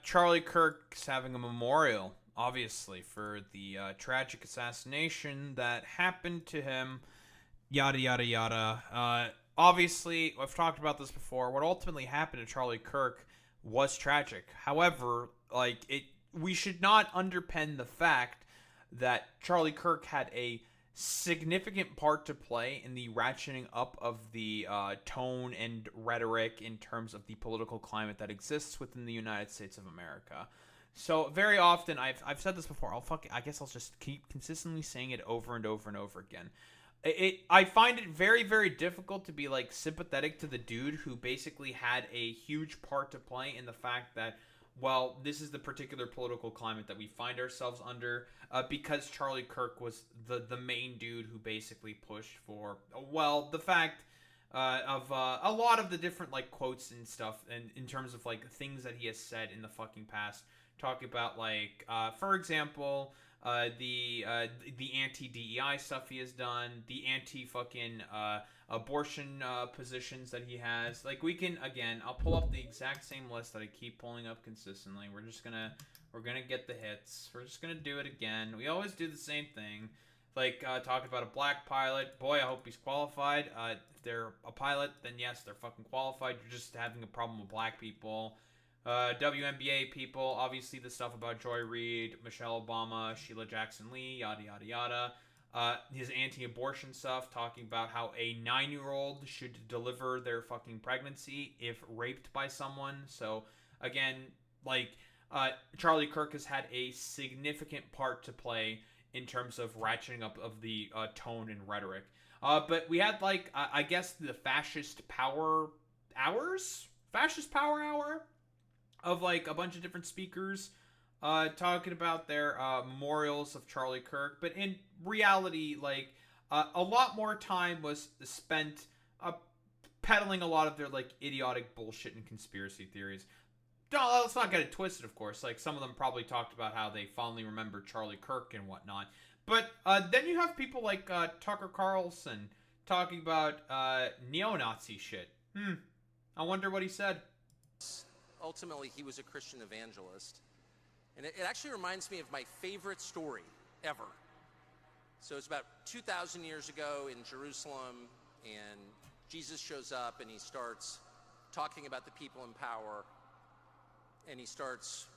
Charlie Kirk's having a memorial, obviously, for the tragic assassination that happened to him. Yada yada yada. Obviously, I've talked about this before. What ultimately happened to Charlie Kirk was tragic. However, we should not underpen the fact that Charlie Kirk had a significant part to play in the ratcheting up of the tone and rhetoric in terms of the political climate that exists within the United States of America. So very often, I've said this before. I guess I'll just keep consistently saying it over and over and over again. I find it very, very difficult to be like sympathetic to the dude who basically had a huge part to play in the fact that, well, this is the particular political climate that we find ourselves under, because Charlie Kirk was the main dude who basically pushed for, well, the fact of a lot of the different like quotes and stuff, and in terms of like things that he has said in the fucking past, talking about like, for example, the anti DEI stuff he has done, the anti fucking abortion positions that he has. Like we can again, I'll pull up the exact same list that I keep pulling up consistently. We're gonna get the hits. We're just gonna do it again. We always do the same thing. Like talking about a black pilot. Boy, I hope he's qualified. If they're a pilot, then yes, they're fucking qualified. You're just having a problem with black people. WNBA people, obviously the stuff about Joy Reid, Michelle Obama, Sheila Jackson Lee, yada yada yada. His anti-abortion stuff, talking about how a 9-year-old should deliver their fucking pregnancy if raped by someone. So again, like Charlie Kirk has had a significant part to play in terms of ratcheting up of the tone and rhetoric. But we had like I guess the fascist power hour of like a bunch of different speakers talking about their memorials of Charlie Kirk. But in reality, like a lot more time was spent peddling a lot of their like idiotic bullshit and conspiracy theories. No, let's not get it twisted, of course. Like some of them probably talked about how they fondly remember Charlie Kirk and whatnot. But then you have people like Tucker Carlson talking about neo-Nazi shit. I wonder what he said. Ultimately, he was a Christian evangelist. And it actually reminds me of my favorite story ever. So it's about 2,000 years ago in Jerusalem, and Jesus shows up and he starts talking about the people in power, and he starts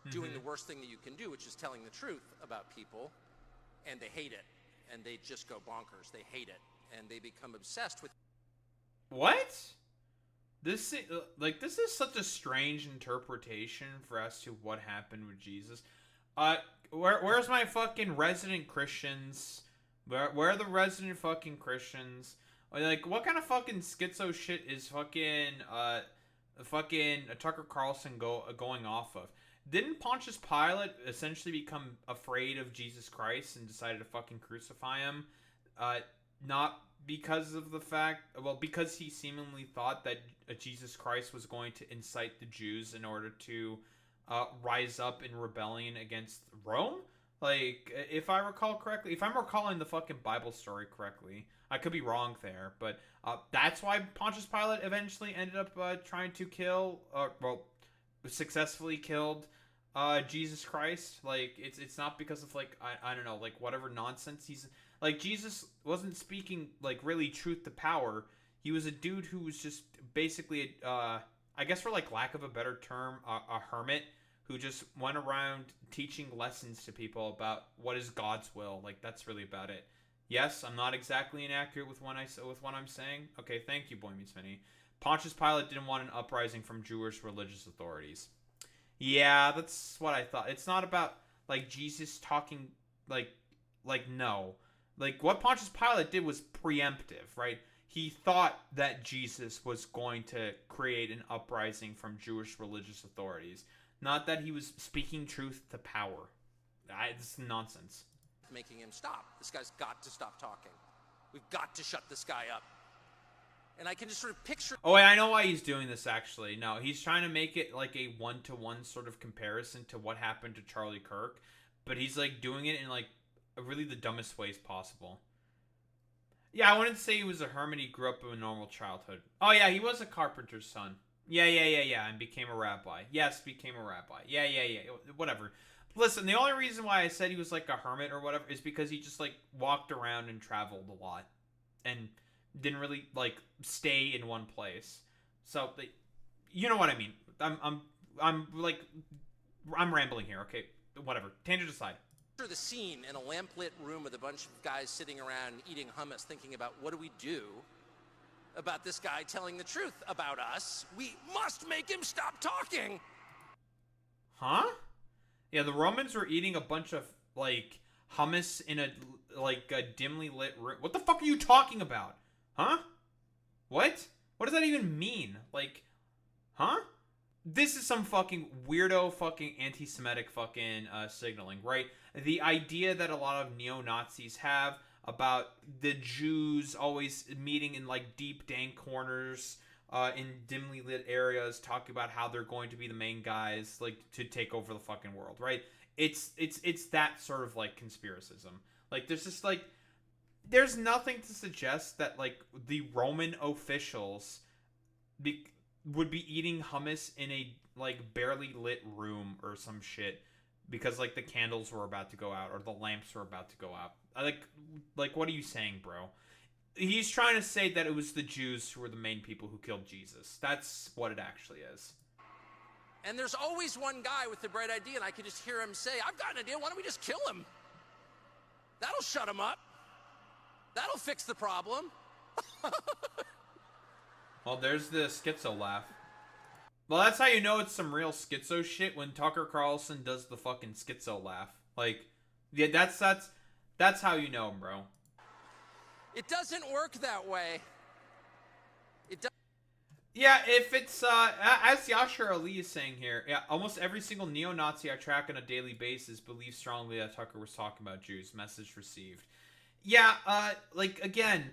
doing the worst thing that you can do, which is telling the truth about people, and they hate it, and they just go bonkers. They hate it, and they become obsessed with What? This is such a strange interpretation for as to what happened with Jesus. Where's my fucking resident Christians? Where are the resident fucking Christians? Like, what kind of fucking schizo shit is fucking Tucker Carlson going off of? Didn't Pontius Pilate essentially become afraid of Jesus Christ and decided to fucking crucify him? Not because of the fact, well, because he seemingly thought that Jesus Christ was going to incite the Jews in order to rise up in rebellion against Rome. Like, if I recall correctly, if I'm recalling the fucking Bible story correctly, I could be wrong there, but that's why Pontius Pilate eventually ended up trying to kill, successfully killed Jesus Christ. Like, it's not because of like I don't know, like whatever nonsense he's like. Jesus wasn't speaking like really truth to power. He was a dude who was just basically I guess for like lack of a better term, a hermit who just went around teaching lessons to people about what is God's will. Like, that's really about it. Yes, I'm not exactly inaccurate with what I'm saying. Okay, thank you, Boy Meets Mini. Pontius Pilate didn't want an uprising from Jewish religious authorities. Yeah, that's what I thought. It's not about like Jesus talking like no. Like what Pontius Pilate did was preemptive, right? He thought that Jesus was going to create an uprising from Jewish religious authorities, not that he was speaking truth to power. This is nonsense. making him stop. This guy's got to stop talking. We've got to shut this guy up. And I can just sort of picture... Oh, wait, I know why he's doing this, actually. No, he's trying to make it like a one-to-one sort of comparison to what happened to Charlie Kirk. But he's, like, doing it in, like, really the dumbest ways possible. Yeah, I wouldn't say he was a hermit. He grew up in a normal childhood. Oh, yeah, he was a carpenter's son. And became a rabbi. Yes, became a rabbi. Yeah. Whatever. Listen, the only reason why I said he was like a hermit or whatever is because he just like walked around and traveled a lot and didn't really like stay in one place. So, you know what I mean. I'm like, I'm rambling here. Okay, whatever. Tangent aside. The scene in a lamplit room with a bunch of guys sitting around eating hummus, thinking about what do we do about this guy telling the truth about us. We must make him stop talking. Huh? Yeah, the Romans were eating a bunch of like hummus in a dimly lit room. What the fuck are you talking about? Huh? What? What does that even mean? Like, huh? This is some fucking weirdo fucking anti-Semitic fucking signaling, right? The idea that a lot of neo-Nazis have about the Jews always meeting in like deep dank corners in dimly lit areas, talking about how they're going to be the main guys like to take over the fucking world, right? It's that sort of like conspiracism. Like there's just like there's nothing to suggest that like the Roman officials would be eating hummus in a like barely lit room or some shit because like the candles were about to go out or the lamps were about to go out. Like what are you saying, bro? He's trying to say that it was the Jews who were the main people who killed Jesus. That's what it actually is. And there's always one guy with the bright idea, and I can just hear him say, I've got an idea, why don't we just kill him? That'll shut him up. That'll fix the problem. Well, there's the schizo laugh. Well, that's how you know it's some real schizo shit when Tucker Carlson does the fucking schizo laugh. Like, yeah, that's how you know, bro. It doesn't work that way. Yeah, if it's, as Yashar Ali is saying here, yeah, almost every single neo-Nazi I track on a daily basis believes strongly that Tucker was talking about Jews. Message received. Yeah, like, again,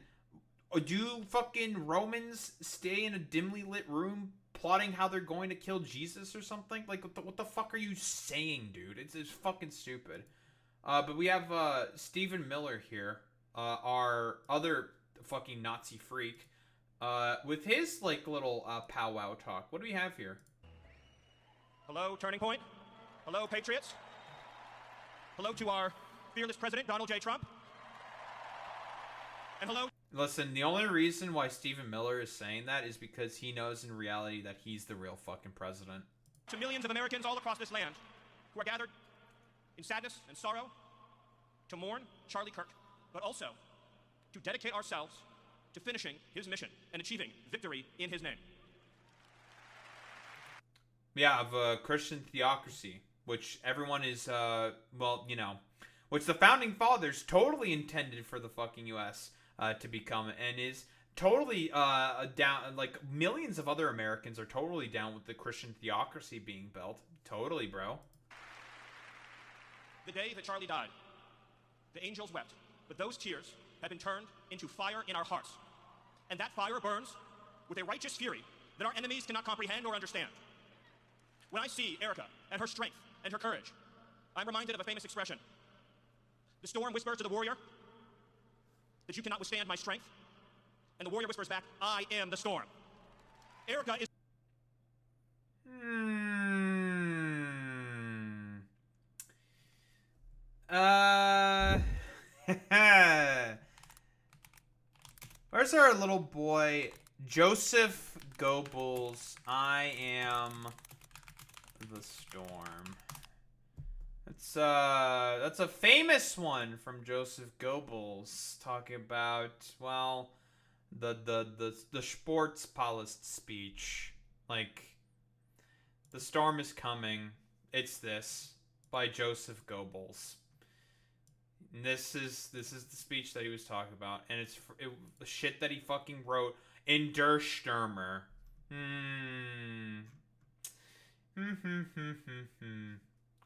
do fucking Romans stay in a dimly lit room plotting how they're going to kill Jesus or something? Like, what the fuck are you saying, dude? It's fucking stupid. But we have, Stephen Miller here, our other fucking Nazi freak, with his, like, little, powwow talk. What do we have here? Hello, Turning Point. Hello, Patriots. Hello to our fearless president, Donald J. Trump. And hello. Listen, the only reason why Stephen Miller is saying that is because he knows in reality that he's the real fucking president. To millions of Americans all across this land who are gathered in sadness and sorrow to mourn Charlie Kirk, but also to dedicate ourselves to finishing his mission and achieving victory in his name. Yeah, of a Christian theocracy, which everyone is, well, you know, which the founding fathers totally intended for the fucking U.S. To become, and is totally down. Like millions of other Americans are totally down with the Christian theocracy being built. Totally, bro. The day that Charlie died, the angels wept, but those tears have been turned into fire in our hearts, and that fire burns with a righteous fury that our enemies cannot comprehend or understand. When I see Erika and her strength and her courage, I'm reminded of a famous expression. The storm whispers to the warrior that you cannot withstand my strength, and the warrior whispers back, I am the storm. Erika is... Where's our little boy, Joseph Goebbels? I am the storm. That's a famous one from Joseph Goebbels, talking about, well, the Sportspalast speech. Like, the storm is coming. It's this by Joseph Goebbels. And this is the speech that he was talking about, and it's the shit that he fucking wrote in Der Stürmer.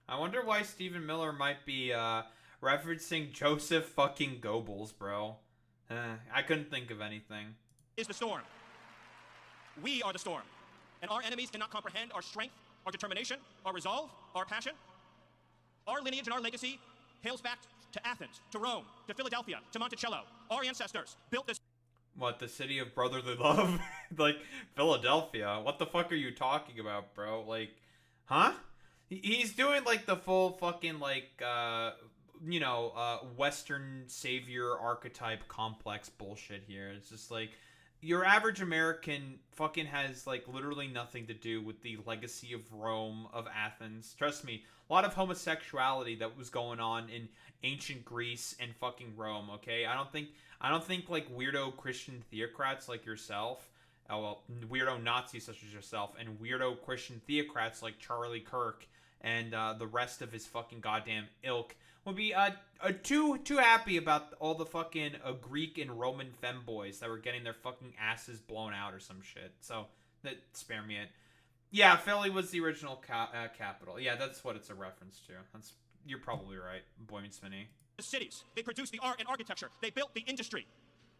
I wonder why Stephen Miller might be referencing Joseph fucking Goebbels, bro. I couldn't think of anything. Is the storm. We are the storm, and our enemies cannot comprehend our strength, our determination, our resolve, our passion. Our lineage and our legacy hails back to Athens, to Rome, to Philadelphia, to Monticello. Our ancestors built this... What, the city of brotherly love? Like, Philadelphia? What the fuck are you talking about, bro? Like, huh? He's doing, like, the full fucking, like, Western savior archetype complex bullshit here. It's just like, your average American fucking has, like, literally nothing to do with the legacy of Rome, of Athens. Trust me, a lot of homosexuality that was going on in ancient Greece and fucking Rome, okay? I don't think like weirdo Christian theocrats like yourself, weirdo Nazis such as yourself, and weirdo Christian theocrats like Charlie Kirk and the rest of his fucking goddamn ilk would be too happy about all the fucking Greek and Roman femboys that were getting their fucking asses blown out or some shit. So that spare me it. Yeah, Philly was the original capital. Yeah, that's what it's a reference to. You're probably right, Boy Meets Smitty. The cities, they produced the art and architecture, they built the industry.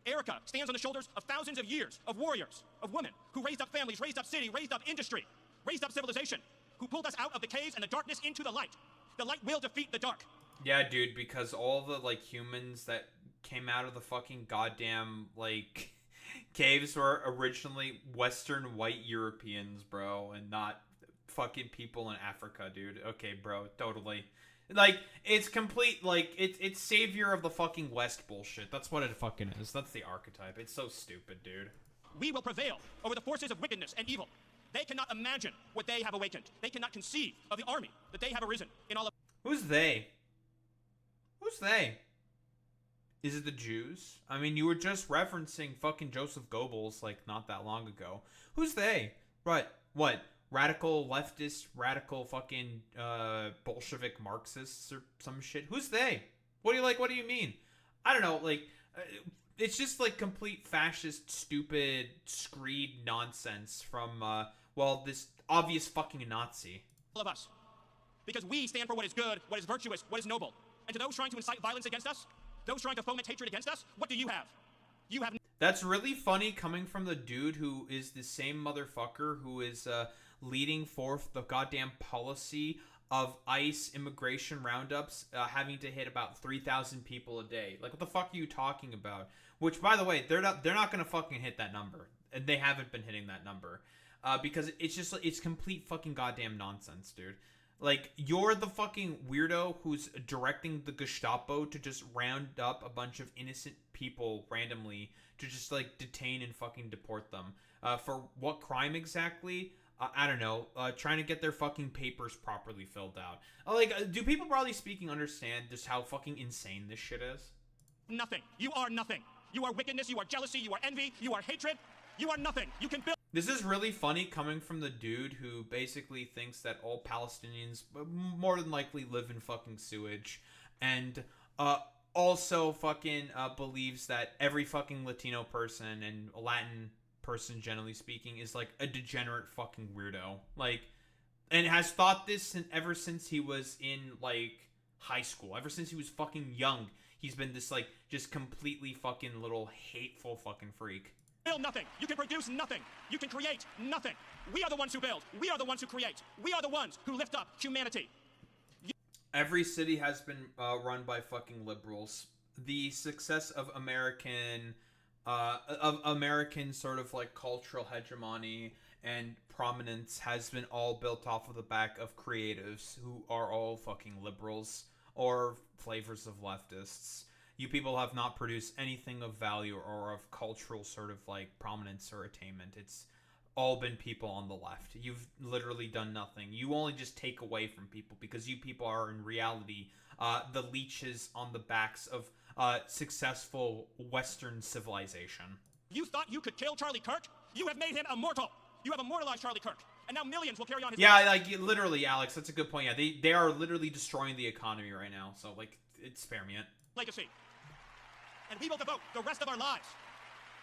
Erika stands on the shoulders of thousands of years of warriors, of women who raised up families, raised up city, raised up industry, raised up civilization, who pulled us out of the caves and the darkness into the light. The light will defeat the dark. Yeah, dude, because all the, like, humans that came out of the fucking goddamn, like, caves were originally Western white Europeans, bro, and not fucking people in Africa, dude. Okay, bro, totally. Like, it's complete, like, it's savior of the fucking West bullshit. That's what it fucking is. That's the archetype. It's so stupid, dude. We will prevail over the forces of wickedness and evil. They cannot imagine what they have awakened. They cannot conceive of the army that they have arisen in all of... Who's they? Who's they? Is it the Jews? I mean, you were just referencing fucking Joseph Goebbels, like, not that long ago. Who's they? What? Radical leftist, radical fucking Bolshevik Marxists or some shit? Who's they? What do you mean? I don't know, like, it's just, like, complete fascist, stupid, screed nonsense from, this obvious fucking Nazi. All of us. Because we stand for what is good, what is virtuous, what is noble. And to those trying to incite violence against us, those trying to foment hatred against us, what do you have? You have... That's really funny coming from the dude who is the same motherfucker who is leading forth the goddamn policy of ICE immigration roundups having to hit about 3,000 people a day. Like, what the fuck are you talking about? Which, by the way, they're not gonna fucking hit that number. And they haven't been hitting that number. Because it's complete fucking goddamn nonsense, dude. Like, you're the fucking weirdo who's directing the Gestapo to just round up a bunch of innocent people randomly to just, like, detain and fucking deport them. For what crime exactly? I don't know. Trying to get their fucking papers properly filled out. Do people broadly speaking understand just how fucking insane this shit is? Nothing. You are nothing. You are wickedness, you are jealousy, you are envy, you are hatred. You are nothing. You can build... This is really funny coming from the dude who basically thinks that all Palestinians more than likely live in fucking sewage, and also fucking believes that every fucking Latino person and Latin person, generally speaking, is like a degenerate fucking weirdo. Like, and has thought this ever since he was in, like, high school. Ever since he was fucking young, he's been this, like, just completely fucking little hateful fucking freak. Build nothing. You can produce nothing. You can create nothing. We are the ones who build. We are the ones who create. We are the ones who lift up humanity. Every city has been run by fucking liberals. The success of American sort of like cultural hegemony and prominence has been all built off of the back of creatives who are all fucking liberals or flavors of leftists. You people have not produced anything of value or of cultural sort of like prominence or attainment. It's all been people on the left. You've literally done nothing. You only just take away from people because you people are in reality the leeches on the backs of successful Western civilization. You thought you could kill Charlie Kirk? You have made him immortal. You have immortalized Charlie Kirk. And now millions will carry on his... Yeah, like, literally, Alex, that's a good point. Yeah, they are literally destroying the economy right now. So, like, spare me it. Legacy. And we will devote the rest of our lives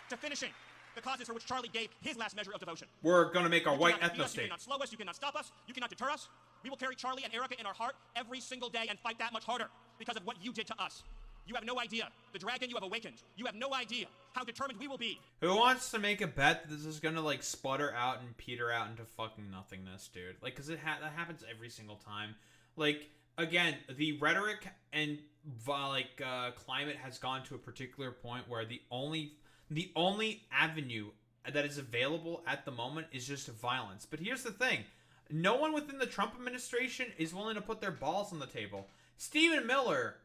to finishing the causes for which Charlie gave his last measure of devotion. We're going to make our white ethno-state. You cannot slow us, you cannot stop us, you cannot deter us. We will carry Charlie and Erika in our heart every single day and fight that much harder because of what you did to us. You have no idea. The dragon you have awakened. You have no idea how determined we will be. Who wants to make a bet that this is going to, like, sputter out and peter out into fucking nothingness, dude? Like, because that happens every single time. Like, again, the rhetoric and, climate has gone to a particular point where the only avenue that is available at the moment is just violence. But here's the thing. No one within the Trump administration is willing to put their balls on the table. Stephen Miller,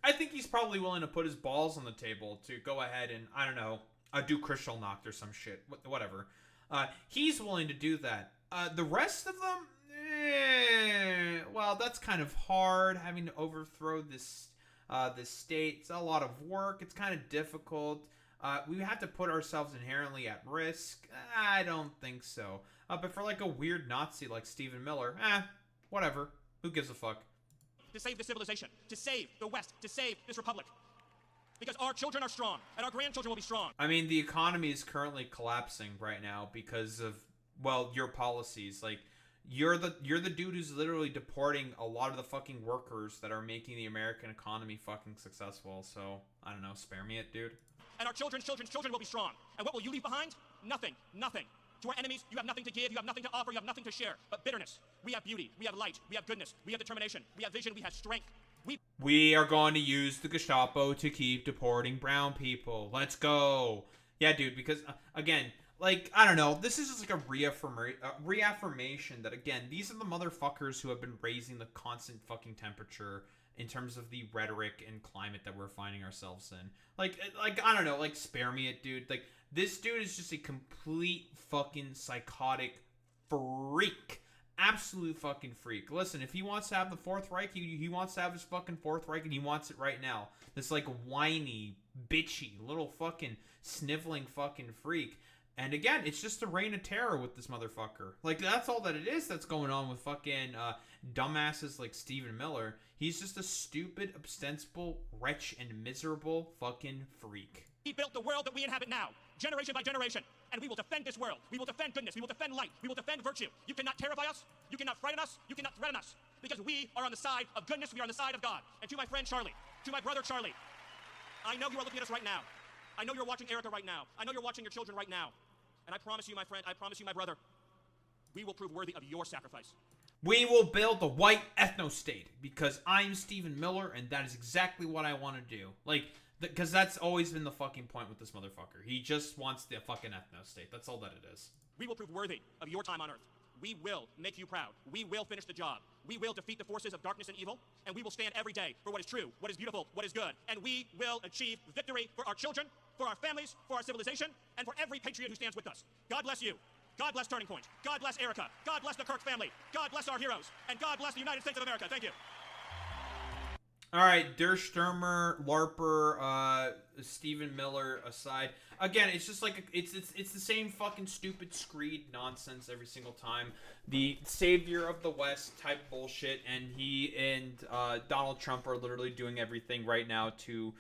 I think he's probably willing to put his balls on the table to go ahead and, I don't know, do Kristallnacht or some shit. Whatever. He's willing to do that. The rest of them, well, that's kind of hard, having to overthrow this state. It's a lot of work. It's kind of difficult. We have to put ourselves inherently at risk. I don't think so. But for like a weird Nazi like Stephen Miller, whatever. Who gives a fuck? To save the civilization, to save the West, to save this republic. Because our children are strong, and our grandchildren will be strong. I mean, the economy is currently collapsing right now because of, well, your policies. Like, you're the dude who's literally deporting a lot of the fucking workers that are making the American economy fucking successful. So, I don't know, spare me it, dude. And our children's children will be strong. And what will you leave behind? Nothing. Nothing. To our enemies, you have nothing to give, you have nothing to offer, you have nothing to share. But bitterness. We have beauty, we have light, we have goodness, we have determination, we have vision, we have strength. We are going to use the Gestapo to keep deporting brown people. Let's go. Yeah, dude, because, again, like, I don't know, this is just like a reaffirmation that, again, these are the motherfuckers who have been raising the constant fucking temperature in terms of the rhetoric and climate that we're finding ourselves in. Like, I don't know, like, spare me it, dude. Like, this dude is just a complete fucking psychotic freak. Absolute fucking freak. Listen, if he wants to have the Fourth Reich, he wants to have his fucking Fourth Reich, and he wants it right now. This, like, whiny, bitchy, little fucking sniveling fucking freak. And again, it's just a reign of terror with this motherfucker. Like, that's all that it is that's going on with fucking dumbasses like Stephen Miller. He's just a stupid, ostensible, wretch, and miserable fucking freak. He built the world that we inhabit now, generation by generation, and we will defend this world. We will defend goodness. We will defend light. We will defend virtue. You cannot terrify us. You cannot frighten us. You cannot threaten us. Because we are on the side of goodness. We are on the side of God. And to my friend Charlie, to my brother Charlie, I know you are looking at us right now. I know you're watching Erika right now. I know you're watching your children right now. And I promise you, my friend, I promise you, my brother, we will prove worthy of your sacrifice. We will build the white ethno-state because I'm Stephen Miller, and that is exactly what I want to do. Like, because that's always been the fucking point with this motherfucker. He just wants the fucking ethno-state. That's all that it is. We will prove worthy of your time on Earth. We will make you proud. We will finish the job. We will defeat the forces of darkness and evil, and we will stand every day for what is true, what is beautiful, what is good. And we will achieve victory for our children, for our families, for our civilization, and for every patriot who stands with us. God bless you. God bless Turning Point. God bless Erika. God bless the Kirk family. God bless our heroes. And God bless the United States of America. Thank you. All right, Der Stürmer, LARPer, Stephen Miller aside. Again, it's just like it's the same fucking stupid screed nonsense every single time. The savior of the West type bullshit, and he and Donald Trump are literally doing everything right now to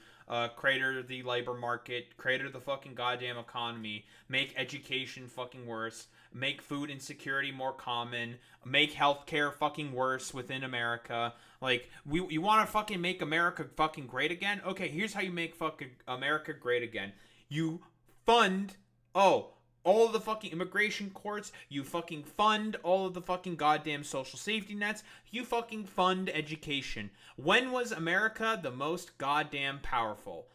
crater the labor market, crater the fucking goddamn economy, make education fucking worse, make food insecurity more common, make healthcare fucking worse within America. Like, you want to fucking make America fucking great again? Okay, here's how you make fucking America great again. You fund, all of the fucking immigration courts. You fucking fund all of the fucking goddamn social safety nets. You fucking fund education. When was America the most goddamn powerful?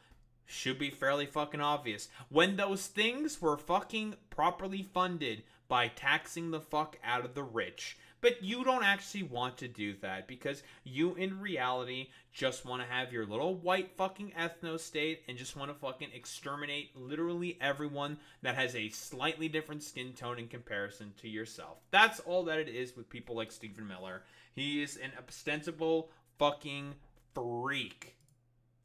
Should be fairly fucking obvious. When those things were fucking properly funded by taxing the fuck out of the rich. But you don't actually want to do that because you, in reality, just want to have your little white fucking ethno-state and just want to fucking exterminate literally everyone that has a slightly different skin tone in comparison to yourself. That's all that it is with people like Stephen Miller. He is an ostensible fucking freak.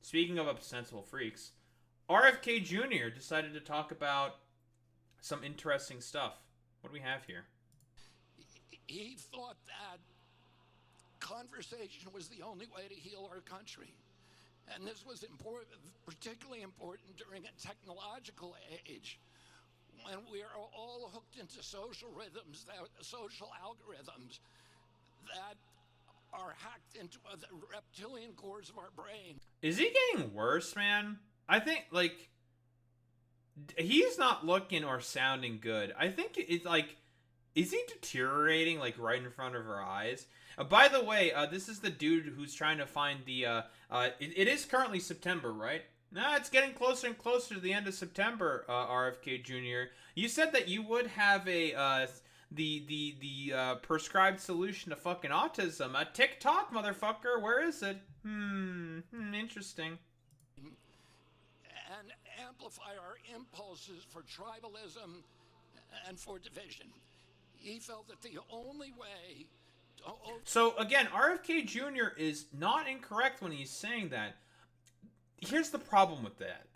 Speaking of ostensible freaks, RFK Jr. decided to talk about some interesting stuff. What do we have here? He thought that conversation was the only way to heal our country. And this was important, particularly important during a technological age when we are all hooked into social rhythms, social algorithms that are hacked into the reptilian cores of our brain. Is he getting worse, man? I think, like, he's not looking or sounding good. I think it's like, is he deteriorating, like, right in front of our eyes? By the way, this is the dude who's trying to find the, it is currently September, right? No, it's getting closer and closer to the end of September, RFK Jr. You said that you would have a the prescribed solution to fucking autism. TikTok, motherfucker. Where is it? Interesting. And amplify our impulses for tribalism and for division. He felt that the only way to So again, RFK Jr. is not incorrect when he's saying that. Here's the problem with that.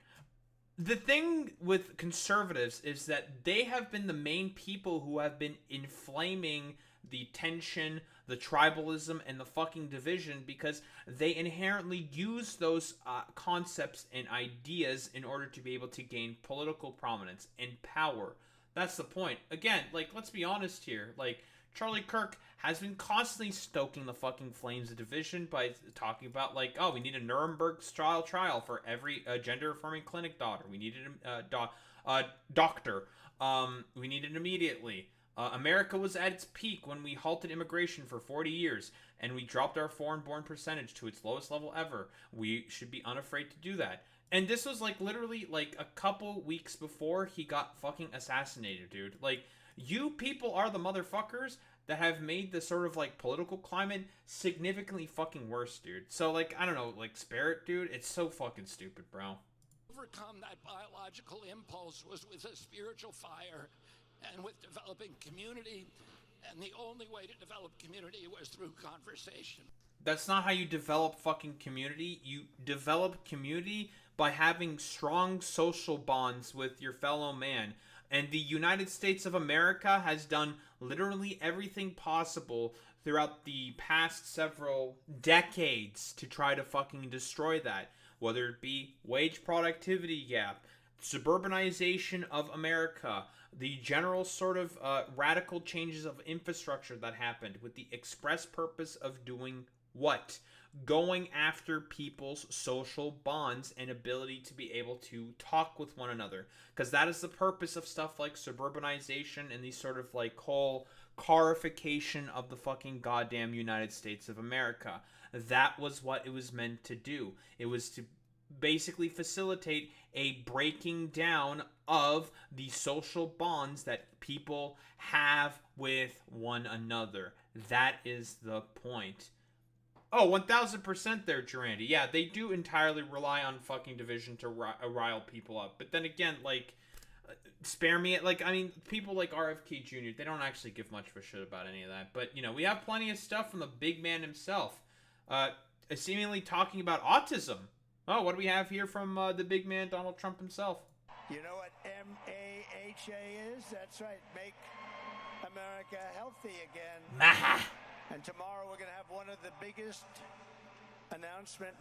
The thing with conservatives is that they have been the main people who have been inflaming the tension, the tribalism, and the fucking division because they inherently use those concepts and ideas in order to be able to gain political prominence and power. That's the point. Again, like, let's be honest here. Like, Charlie Kirk has been constantly stoking the fucking flames of division by talking about, like, oh, we need a Nuremberg-style trial for every gender-affirming clinic daughter. We needed a doctor. We need it immediately. America was at its peak when we halted immigration for 40 years, and we dropped our foreign-born percentage to its lowest level ever. We should be unafraid to do that. And this was, like, literally, like, a couple weeks before he got fucking assassinated, dude. Like, you people are the motherfuckers that have made the sort of, like, political climate significantly fucking worse, dude. So, like, I don't know, like, spare it, dude. It's so fucking stupid, bro. overcome that biological impulse was with a spiritual fire and with developing community. And the only way to develop community was through conversation. That's not how you develop fucking community. You develop community by having strong social bonds with your fellow man. And the United States of America has done literally everything possible throughout the past several decades to try to fucking destroy that. Whether it be wage productivity gap, suburbanization of America, the general sort of radical changes of infrastructure that happened with the express purpose of doing what? Going after people's social bonds and ability to be able to talk with one another. Because that is the purpose of stuff like suburbanization and the sort of like whole carification of the fucking goddamn United States of America. That was what it was meant to do. It was to basically facilitate a breaking down of the social bonds that people have with one another. That is the point. Oh, 1000% there, Durandi. Yeah, they do entirely rely on fucking division to rile people up. But then again, like, spare me. Like, I mean, people like RFK Jr., they don't actually give much of a shit about any of that. But, you know, we have plenty of stuff from the big man himself. Seemingly talking about autism. Oh, what do we have here from the big man, Donald Trump himself? You know what MAHA is? That's right. Make America healthy again. Maha! And tomorrow we're going to have one of the biggest announcements,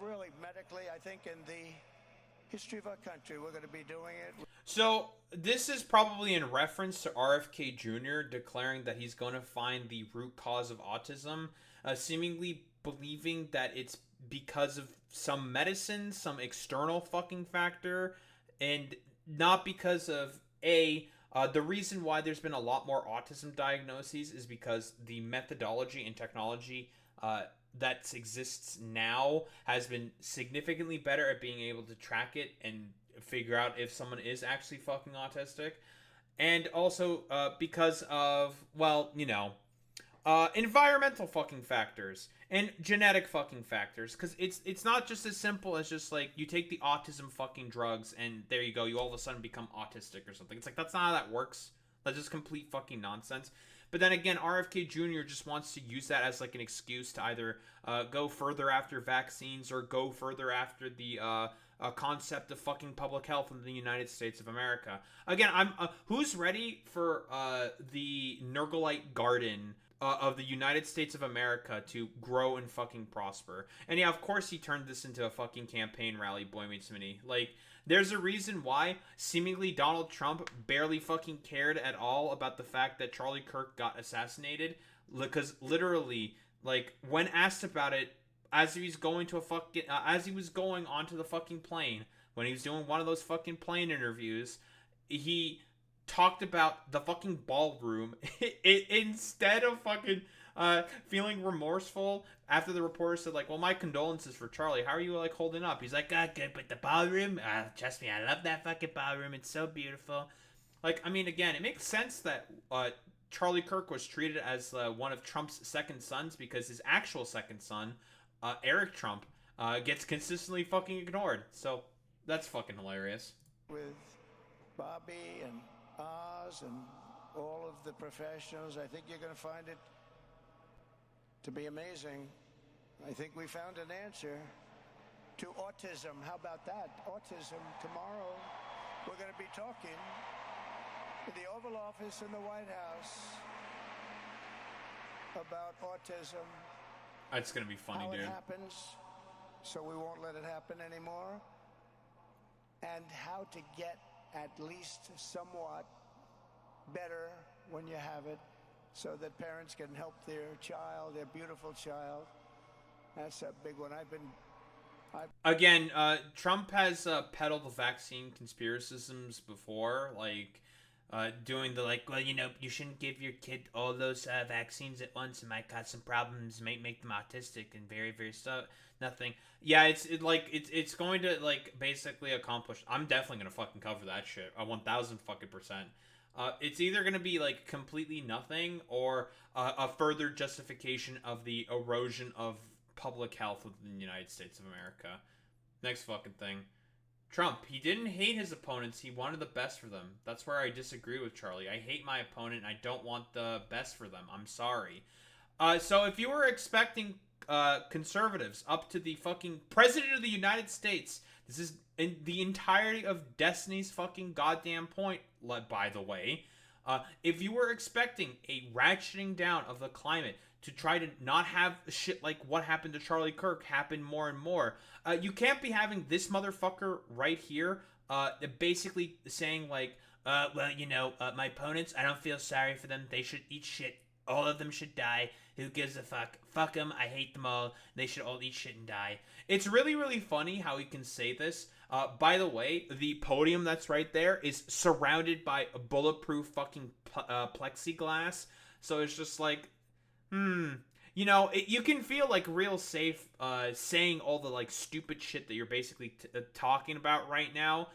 really medically, I think, in the history of our country. We're going to be doing it. So, this is probably in reference to RFK Jr. declaring that he's going to find the root cause of autism, seemingly believing that it's because of some medicine, some external fucking factor, and not because of the reason why there's been a lot more autism diagnoses is because the methodology and technology that exists now has been significantly better at being able to track it and figure out if someone is actually fucking autistic. And also because of, well, you know, environmental fucking factors and genetic fucking factors, because it's not just as simple as just like you take the autism fucking drugs and there you go, you all of a sudden become autistic or something. It's like, that's not how that works. That's just complete fucking nonsense. But then again, RFK Jr. just wants to use that as like an excuse to either go further after vaccines or go further after the concept of fucking public health in the United States of America. Again, I'm who's ready for the Nergalite garden of the United States of America to grow and fucking prosper? And yeah, of course he turned this into a fucking campaign rally, boy meets Minnie. Like, there's a reason why seemingly Donald Trump barely fucking cared at all about the fact that Charlie Kirk got assassinated. Because literally, like, when asked about it, as he was going to as he was going onto the fucking plane, when he was doing one of those fucking plane interviews, he talked about the fucking ballroom instead of fucking feeling remorseful after the reporter said, like, well, my condolences for Charlie. How are you, like, holding up? He's like, good, but the ballroom, trust me, I love that fucking ballroom. It's so beautiful. Like, I mean, again, it makes sense that Charlie Kirk was treated as one of Trump's second sons because his actual second son, Eric Trump, gets consistently fucking ignored. So that's fucking hilarious. With Bobby and Oz and all of the professionals, I think you're going to find it to be amazing. I think we found an answer to autism. How about that? Autism. Tomorrow, we're going to be talking in the Oval Office in the White House about autism. That's going to be funny, how dude. It happens, so we won't let it happen anymore. And how to get at least somewhat better when you have it, so that parents can help their child, their beautiful child. That's a big one. Again, Trump has peddled the vaccine conspiracisms before, like doing the, like, well, you know, you shouldn't give your kid all those vaccines at once. It might cause some problems, might make them autistic and very stuff. Nothing. Yeah, it's going to, like, basically accomplish. I'm definitely gonna fucking cover that shit. 1,000 fucking percent. It's either going to be, like, completely nothing or a further justification of the erosion of public health within the United States of America. Next fucking thing. Trump, he didn't hate his opponents. He wanted the best for them. That's where I disagree with Charlie. I hate my opponent and I don't want the best for them. I'm sorry. So if you were expecting conservatives up to the fucking President of the United States, this is in the entirety of Destiny's fucking goddamn point, by the way. If you were expecting a ratcheting down of the climate to try to not have shit like what happened to Charlie Kirk happen more and more, you can't be having this motherfucker right here basically saying, like, well, you know, my opponents, I don't feel sorry for them. They should eat shit. All of them should die. Who gives a fuck? Fuck them. I hate them all. They should all eat shit and die. It's really funny how he can say this. By the way, the podium that's right there is surrounded by a bulletproof fucking plexiglass. So it's just like, you know, you can feel, like, real safe saying all the, like, stupid shit that you're basically talking about right now.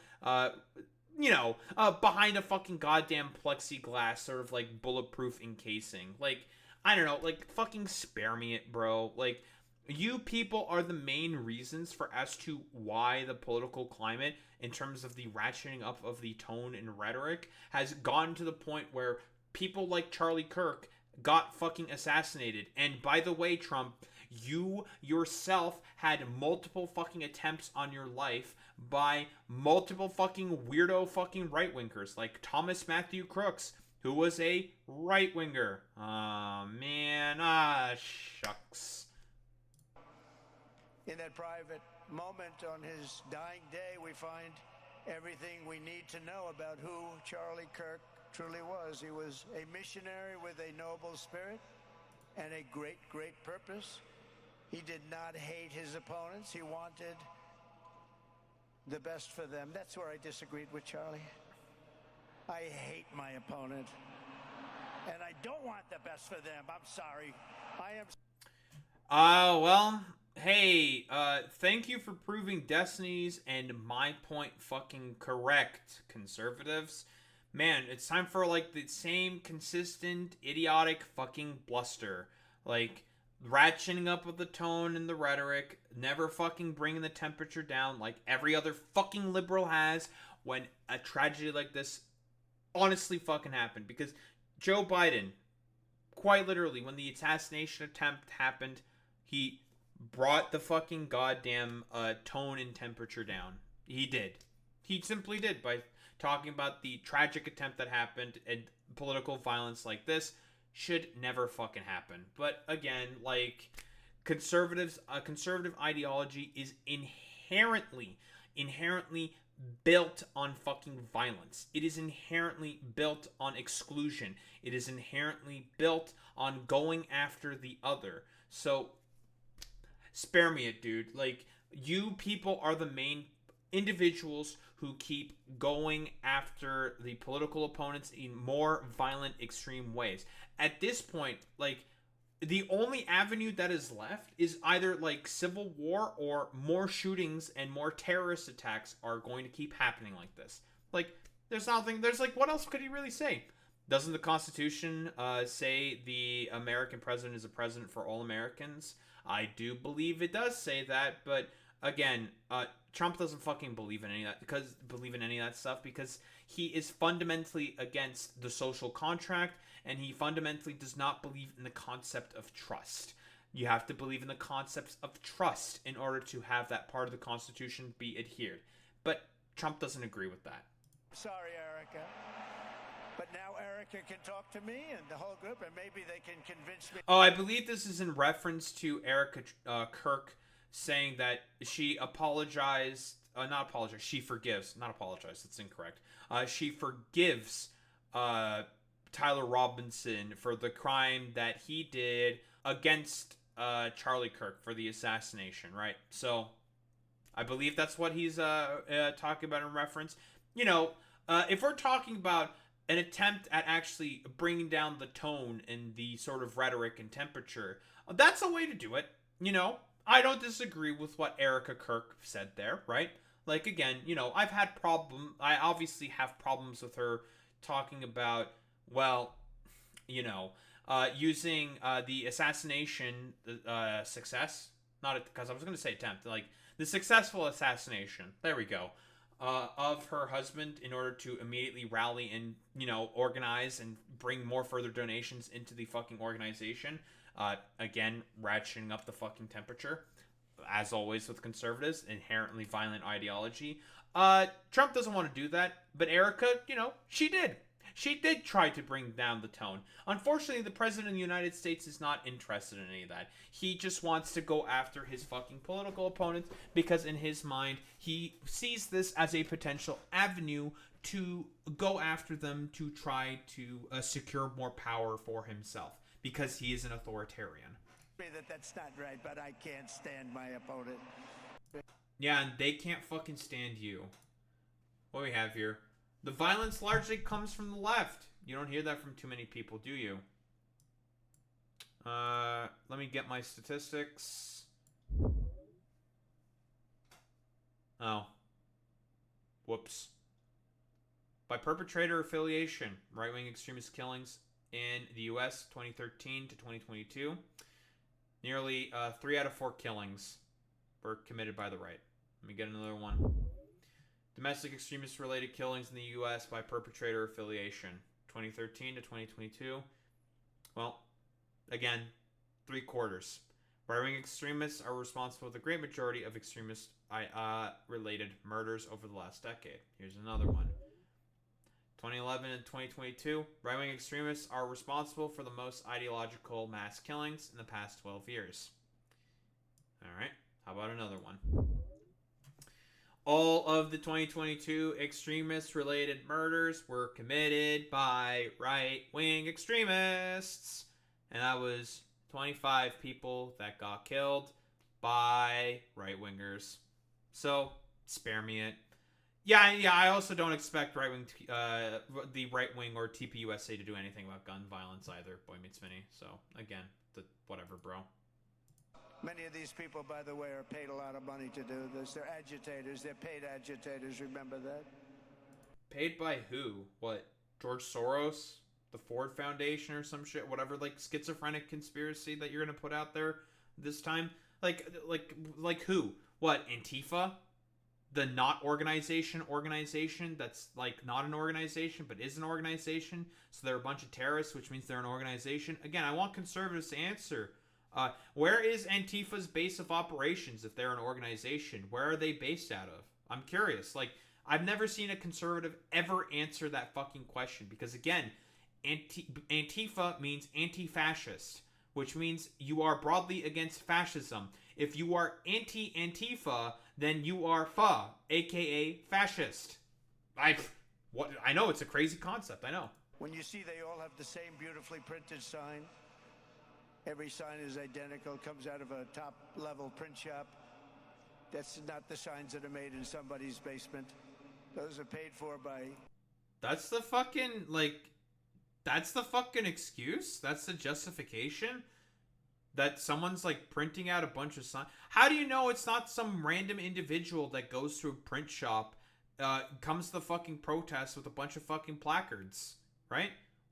You know, behind a fucking goddamn plexiglass sort of, like, bulletproof encasing. Like, I don't know, like, fucking spare me it, bro. Like, you people are the main reasons for as to why the political climate, in terms of the ratcheting up of the tone and rhetoric, has gotten to the point where people like Charlie Kirk got fucking assassinated. And by the way, Trump, you yourself had multiple fucking attempts on your life by multiple fucking weirdo fucking right-wingers, like Thomas Matthew Crooks, who was a right-winger. Aw, man. Shucks. In that private moment on his dying day, we find everything we need to know about who Charlie Kirk truly was. He was a missionary with a noble spirit and a great purpose. He did not hate his opponents. He wanted the best for them. That's where I disagreed with Charlie. I hate my opponent, and I don't want the best for them. I'm sorry. Well, hey, thank you for proving Destiny's and my point fucking correct, conservatives. Man, it's time for, like, the same consistent, idiotic fucking bluster. Like, ratcheting up with the tone and the rhetoric, never fucking bringing the temperature down like every other fucking liberal has when a tragedy like this honestly fucking happened. Because Joe Biden, quite literally, when the assassination attempt happened, he brought the fucking goddamn tone and temperature down. He did. He simply did by talking about the tragic attempt that happened, and political violence like this should never fucking happen. But again, like, conservative ideology is inherently built on fucking violence. It is inherently built on exclusion. It is inherently built on going after the other. So spare me it, dude. Like, you people are the main individuals who keep going after the political opponents in more violent, extreme ways. At this point, like, the only avenue that is left is either like civil war or more shootings and more terrorist attacks are going to keep happening like this. Like, there's like, what else could he really say? Doesn't the Constitution say the American president is a president for all Americans? I do believe it does say that, but again, Trump doesn't fucking believe in any of that stuff because he is fundamentally against the social contract, and he fundamentally does not believe in the concept of trust. You have to believe in the concepts of trust in order to have that part of the Constitution be adhered. But Trump doesn't agree with that. Sorry, Erika. But now Erika can talk to me and the whole group, and maybe they can convince me. Oh, I believe this is in reference to Erika Kirk saying that she apologized. Not apologize. She forgives. Not apologize. That's incorrect. She forgives Tyler Robinson for the crime that he did against Charlie Kirk for the assassination, right? So I believe that's what he's talking about in reference. You know, if we're talking about an attempt at actually bringing down the tone and the sort of rhetoric and temperature, that's a way to do it. You know, I don't disagree with what Erika Kirk said there, right? Like, again, you know, I obviously have problems with her talking about, well, you know, using the assassination success, not because I was going to say attempt, like the successful assassination, there we go, of her husband in order to immediately rally and, you know, organize and bring more further donations into the fucking organization. Again, ratcheting up the fucking temperature. As always with conservatives, inherently violent ideology. Trump doesn't want to do that, but Erika, you know, she did. She did try to bring down the tone. Unfortunately, the president of the United States is not interested in any of that. He just wants to go after his fucking political opponents because in his mind, he sees this as a potential avenue to go after them to try to secure more power for himself because he is an authoritarian. That's not right, but I can't stand my opponent. Yeah, and they can't fucking stand you. What do we have here? The violence largely comes from the left. You don't hear that from too many people, do you? Let me get my statistics. Oh. Whoops. By perpetrator affiliation, right-wing extremist killings in the U.S. 2013 to 2022, nearly 3 out of 4 killings were committed by the right. Let me get another one. Domestic extremist-related killings in the U.S. by perpetrator affiliation, 2013 to 2022. Well, again, 3/4. Right-wing extremists are responsible for the great majority of extremist-related murders over the last decade. Here's another one. 2011 and 2022, right-wing extremists are responsible for the most ideological mass killings in the past 12 years. All right, how about another one? All of the 2022 extremist-related murders were committed by right-wing extremists. And that was 25 people that got killed by right-wingers. So, spare me it. Yeah, I also don't expect the right-wing or TPUSA to do anything about gun violence either, Boy Meets Vinny. So, again, whatever, bro. Many of these people, by the way, are paid a lot of money to do this. They're agitators. They're paid agitators. Remember that? Paid by who? What? George Soros? The Ford Foundation or some shit? Whatever, like, schizophrenic conspiracy that you're gonna put out there this time? Like who? What? Antifa? The not organization that's, like, not an organization but is an organization? So they're a bunch of terrorists, which means they're an organization? Again, I want conservatives to answer. Where is Antifa's base of operations if they're an organization? Where are they based out of? I'm curious. Like, I've never seen a conservative ever answer that fucking question. Because, again, Antifa means anti-fascist, which means you are broadly against fascism. If you are anti-Antifa, then you are FA, a.k.a. fascist. I know, it's a crazy concept, I know. When you see they all have the same beautifully printed sign, every sign is identical, comes out of a top-level print shop. That's not the signs that are made in somebody's basement. Those are paid for by... That's the fucking, like, that's the fucking excuse? That's the justification? That someone's, like, printing out a bunch of signs? How do you know it's not some random individual that goes to a print shop, comes to the fucking protest with a bunch of fucking placards, right?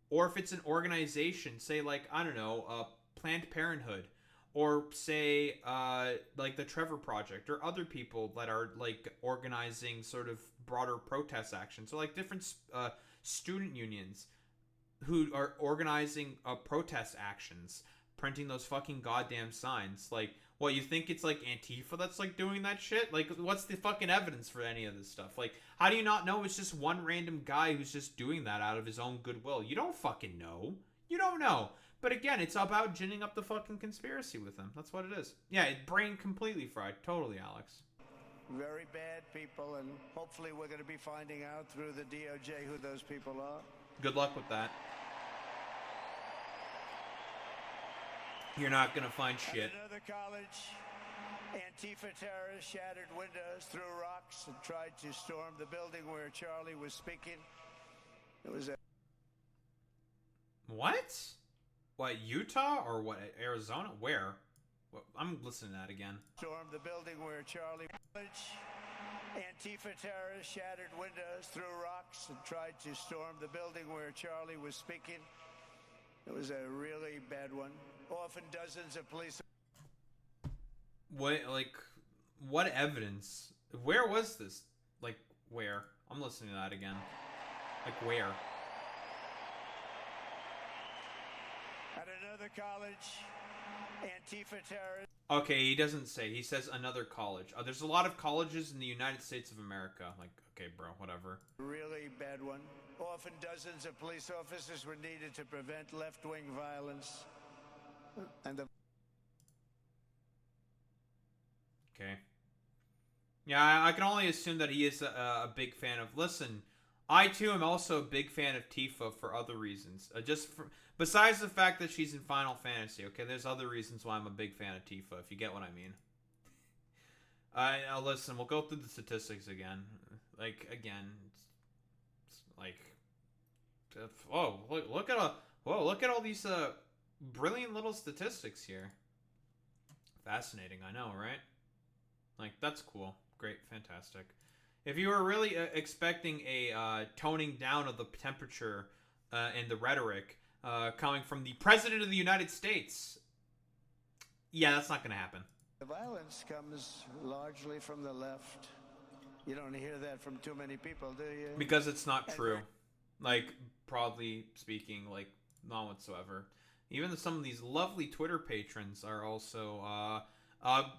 Or if it's an organization, say, like, I don't know, Planned Parenthood, or say, like the Trevor Project, or other people that are, like, organizing sort of broader protest actions, or like different student unions who are organizing protest actions, printing those fucking goddamn signs. Like, what, you think it's like Antifa that's like doing that shit? Like, what's the fucking evidence for any of this stuff? Like, how do you not know it's just one random guy who's just doing that out of his own goodwill? You don't fucking know. You don't know. But again, it's about ginning up the fucking conspiracy with them. That's what it is. Yeah, brain completely fried. Totally, Alex. Very bad people, and hopefully we're going to be finding out through the DOJ who those people are. Good luck with that. You're not going to find shit. At another college, Antifa terrorists shattered windows, threw rocks, and tried to storm the building where Charlie was speaking. It was a... What? What, Utah or what, Arizona? Where? What, I'm listening to that again. Stormed the building where Charlie... Antifa terrorists shattered windows, threw rocks, and tried to storm the building where Charlie was speaking. It was a really bad one. Often dozens of police... What, like, what evidence? Where was this? Like, where? I'm listening to that again. Like, where? At another college, Antifa terrorists... Okay, he doesn't say. He says another college. There's a lot of colleges in the United States of America. Like, okay, bro, whatever. Really bad one. Often dozens of police officers were needed to prevent left-wing violence. And the... Okay. Yeah, I can only assume that he is a big fan of... Listen, I too am also a big fan of Tifa for other reasons. Besides the fact that she's in Final Fantasy, okay? There's other reasons why I'm a big fan of Tifa, if you get what I mean. Listen, we'll go through the statistics again. Like, again, it's like... Whoa, look at all these brilliant little statistics here. Fascinating, I know, right? Like, that's cool. Great, fantastic. If you were really expecting a toning down of the temperature and the rhetoric coming from the President of the United States, yeah, that's not going to happen. The violence comes largely from the left. You don't hear that from too many people, do you? Because it's not true. Like, broadly speaking, like, not whatsoever. Even some of these lovely Twitter patrons are also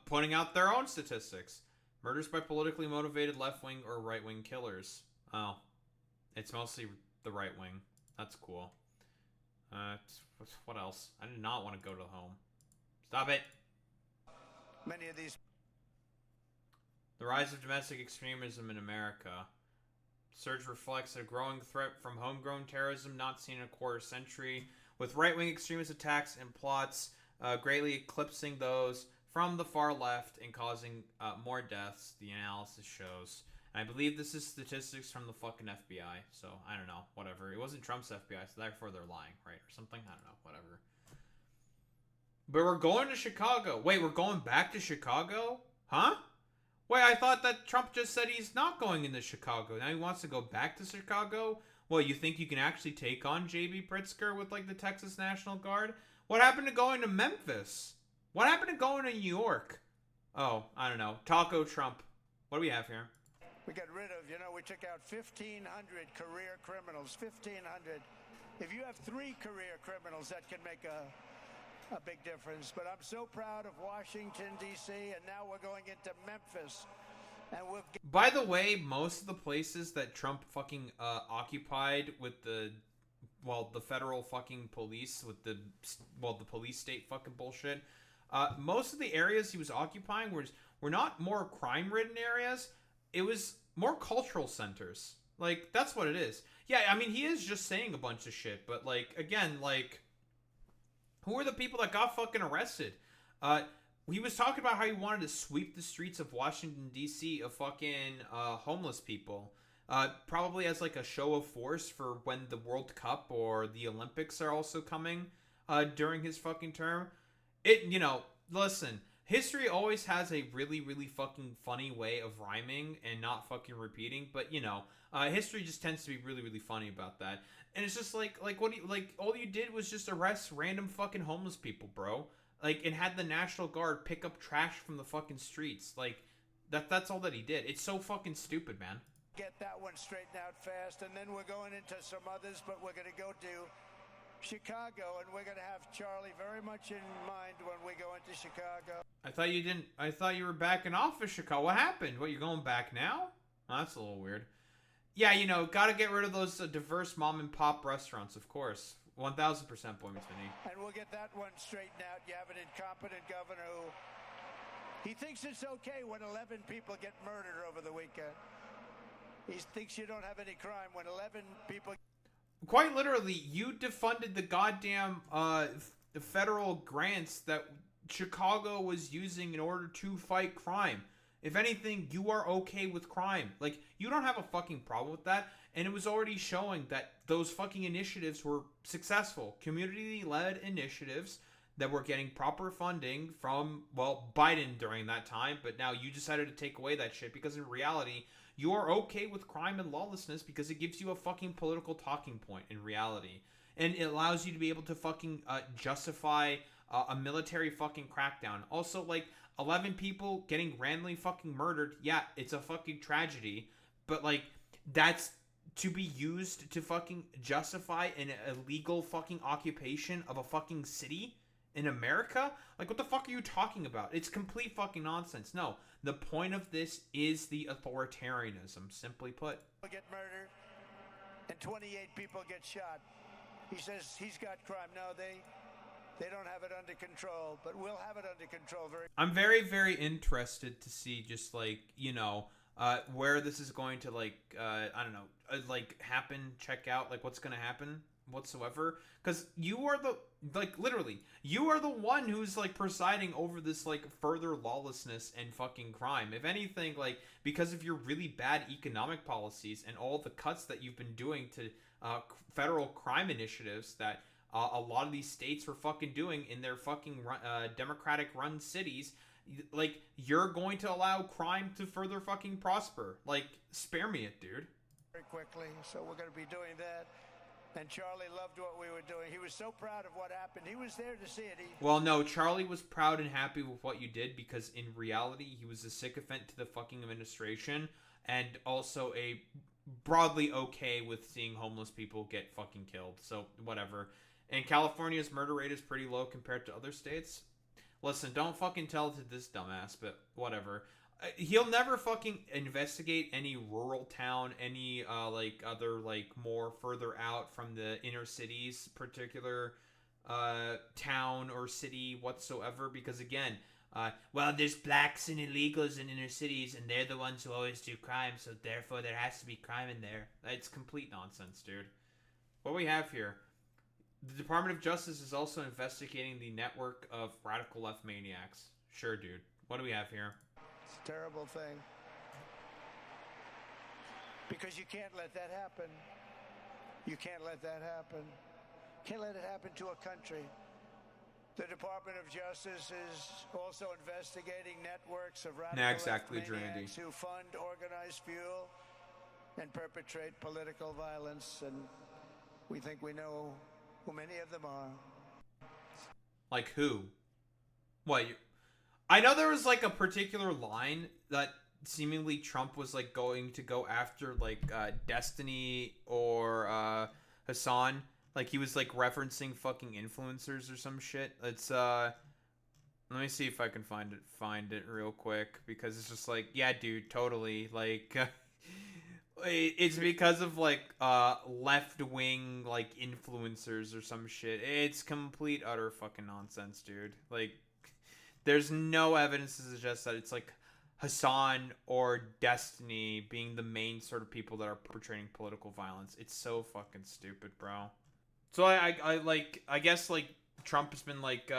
pointing out their own statistics. Murders by politically motivated left-wing or right-wing killers. Oh. It's mostly the right wing. That's cool. What else? I did not want to go to home. Stop it! Many of these... The rise of domestic extremism in America. Surge reflects a growing threat from homegrown terrorism not seen in a quarter century, with right-wing extremist attacks and plots greatly eclipsing those from the far left and causing more deaths, the analysis shows. And I believe this is statistics from the fucking FBI, so I don't know, whatever. It wasn't Trump's FBI, so therefore they're lying, right? Or something? I don't know, whatever. But we're going to Chicago. Wait, we're going back to Chicago? Huh? Wait, I thought that Trump just said he's not going into Chicago. Now he wants to go back to Chicago? Well, you think you can actually take on J.B. Pritzker with, like, the Texas National Guard? What happened to going to Memphis? What happened to going to New York? Oh, I don't know. Taco Trump. What do we have here? We got rid of, we took out 1,500 career criminals. 1,500. If you have 3 career criminals, that can make a big difference. But I'm so proud of Washington, D.C., and now we're going into Memphis. And by the way, most of the places that Trump fucking occupied with the federal fucking police, with the police state fucking bullshit, most of the areas he was occupying were not more crime-ridden areas. It was more cultural centers. Like, that's what it is. Yeah, I mean, he is just saying a bunch of shit, but, like, again, like, who are the people that got fucking arrested? he was talking about how he wanted to sweep the streets of Washington D.C. of fucking homeless people, probably as like a show of force for when the World Cup or the Olympics are also coming during his fucking term. Listen, history always has a really, really fucking funny way of rhyming and not fucking repeating, but history just tends to be really, really funny about that. And it's just like all you did was just arrest random fucking homeless people, bro. Like, and had the National Guard pick up trash from the fucking streets. Like, that's all that he did. It's so fucking stupid, man. Get that one straightened out fast, and then we're going into some others, but we're going to go to Chicago, and we're going to have Charlie very much in mind when we go into Chicago. I thought you didn't. I thought you were backing off of Chicago. What happened? What, you're going back now? Oh, that's a little weird. Yeah, gotta get rid of those diverse mom and pop restaurants, of course. 1,000% points, Vinny. And we'll get that one straightened out. You have an incompetent governor who he thinks it's okay when 11 people get murdered over the weekend. He thinks you don't have any crime when 11 people. Quite literally, you defunded the goddamn federal grants that Chicago was using in order to fight crime. If anything, you are okay with crime. Like, you don't have a fucking problem with that. And it was already showing that those fucking initiatives were successful. Community-led initiatives that were getting proper funding from, well, Biden during that time. But now you decided to take away that shit because in reality, you are okay with crime and lawlessness because it gives you a fucking political talking point in reality. And it allows you to be able to fucking justify a military fucking crackdown. Also, like, 11 people getting randomly fucking murdered. Yeah, it's a fucking tragedy. But, like, that's to be used to fucking justify an illegal fucking occupation of a fucking city in America? Like, what the fuck are you talking about? It's complete fucking nonsense. No, the point of this is the authoritarianism, simply put. Get murdered and 28 people get shot. He says he's got crime. No, they don't have it under control, but we'll have it under control very. I'm very, very interested to see just like, where this is going to happen, check out, like what's going to happen whatsoever. Because you are you are the one who's like presiding over this like further lawlessness and fucking crime. If anything, like because of your really bad economic policies and all the cuts that you've been doing to federal crime initiatives that a lot of these states were fucking doing in their fucking Democratic run cities, like you're going to allow crime to further fucking prosper. Like, spare me it, dude. Very quickly, so we're going to be doing that. And Charlie loved what we were doing. He was so proud of what happened. He was there to see it. Well, no, Charlie was proud and happy with what you did because in reality, he was a sycophant to the fucking administration and also a broadly okay with seeing homeless people get fucking killed. So, whatever. And California's murder rate is pretty low compared to other states. Listen, don't fucking tell to this dumbass, but whatever. He'll never fucking investigate any rural town, any other more further out from the inner cities, particular town or city whatsoever, because again, there's blacks and illegals in inner cities, and they're the ones who always do crime, so therefore there has to be crime in there. It's complete nonsense, dude. What do we have here? The Department of Justice is also investigating the network of radical left maniacs. Sure, dude. What do we have here? It's a terrible thing. Because you can't let that happen. You can't let that happen. Can't let it happen to a country. The Department of Justice is also investigating networks of radical left maniacs who fund organized fuel and perpetrate political violence, and we think we know who many of them are. Like who? What? I know there was like a particular line that seemingly Trump was like going to go after like Destiny or Hassan. Like he was like referencing fucking influencers or some shit. It's let me see if I can find it real quick, because it's just like, yeah, dude, totally. Like it's because of like left-wing like influencers or some shit. It's complete utter fucking nonsense, dude. Like there's no evidence to suggest that it's like Hassan or Destiny being the main sort of people that are perpetrating political violence. It's so fucking stupid, bro. So I guess like Trump has been like,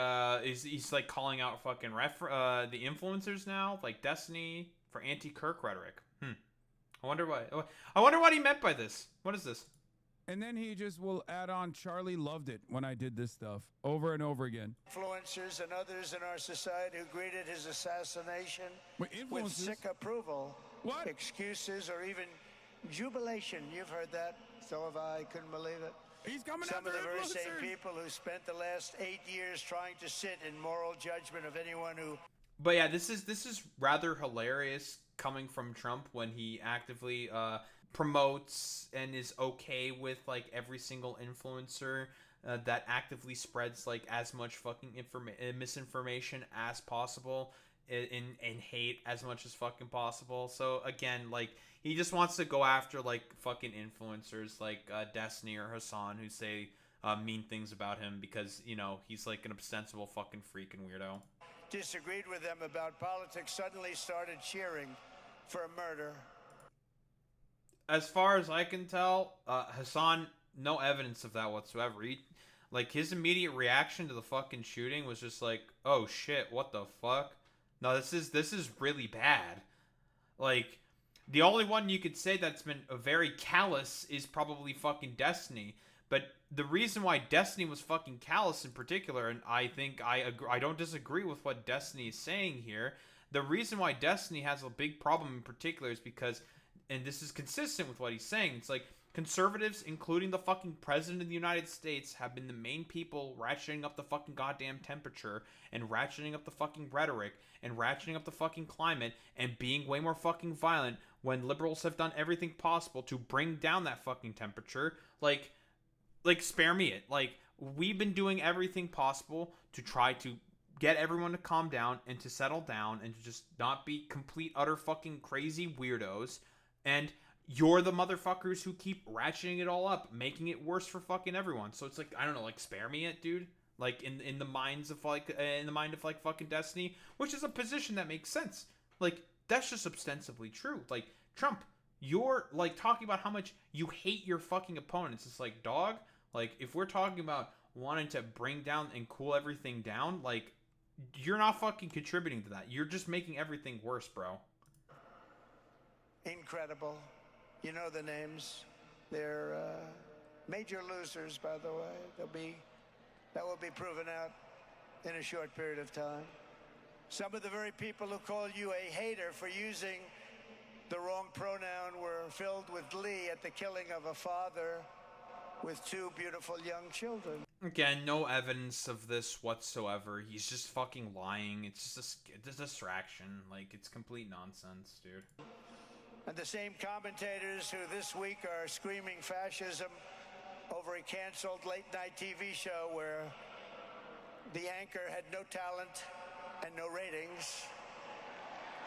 he's like calling out fucking the influencers now, like Destiny, for anti-Kirk rhetoric. I wonder what he meant by this. What is this? And then he just will add on, Charlie loved it when I did this stuff over and over again. Influencers and others in our society who greeted his assassination Wait, with influencers? sick approval, What? excuses, or even jubilation. You've heard that. So have I. Couldn't believe it. He's coming Some after of the very same influencers. people who spent the last 8 years trying to sit in moral judgment of anyone who... But yeah, this is rather hilarious coming from Trump when he actively promotes and is okay with like every single influencer that actively spreads like as much fucking misinformation as possible and hate as much as fucking possible. So again, like he just wants to go after like fucking influencers like Destiny or Hassan who say mean things about him because, you know, he's like an ostensible fucking freak and weirdo. disagreed with them about politics suddenly started cheering for a murder. As far as I can tell, Hassan, no evidence of that whatsoever. Like, his immediate reaction to the fucking shooting was just like, oh shit, what the fuck? No, this is really bad. Like, the only one you could say that's been very callous is probably fucking Destiny. But the reason why Destiny was fucking callous in particular, and I think I don't disagree with what Destiny is saying here, the reason why Destiny has a big problem in particular is because, and this is consistent with what he's saying, it's like conservatives, including the fucking president of the United States, have been the main people ratcheting up the fucking goddamn temperature and ratcheting up the fucking rhetoric and ratcheting up the fucking climate and being way more fucking violent when liberals have done everything possible to bring down that fucking temperature. Like spare me it. Like, we've been doing everything possible to try to get everyone to calm down and to settle down and to just not be complete, utter fucking crazy weirdos. And you're the motherfuckers who keep ratcheting it all up, making it worse for fucking everyone. So it's like, I don't know, like, spare me it, dude. Like, in the mind of fucking Destiny, which is a position that makes sense. Like, that's just ostensibly true. Like, Trump, you're like talking about how much you hate your fucking opponents. It's like, dog, like, if we're talking about wanting to bring down and cool everything down, like, you're not fucking contributing to that. You're just making everything worse, bro. Incredible. You know the names. They're major losers, by the way. That will be proven out in a short period of time. Some of the very people who called you a hater for using the wrong pronoun were filled with glee at the killing of a father with two beautiful young children. Again, no evidence of this whatsoever. He's just fucking lying. It's just a distraction. Like, it's complete nonsense, dude. And the same commentators who this week are screaming fascism over a canceled late-night TV show where the anchor had no talent and no ratings.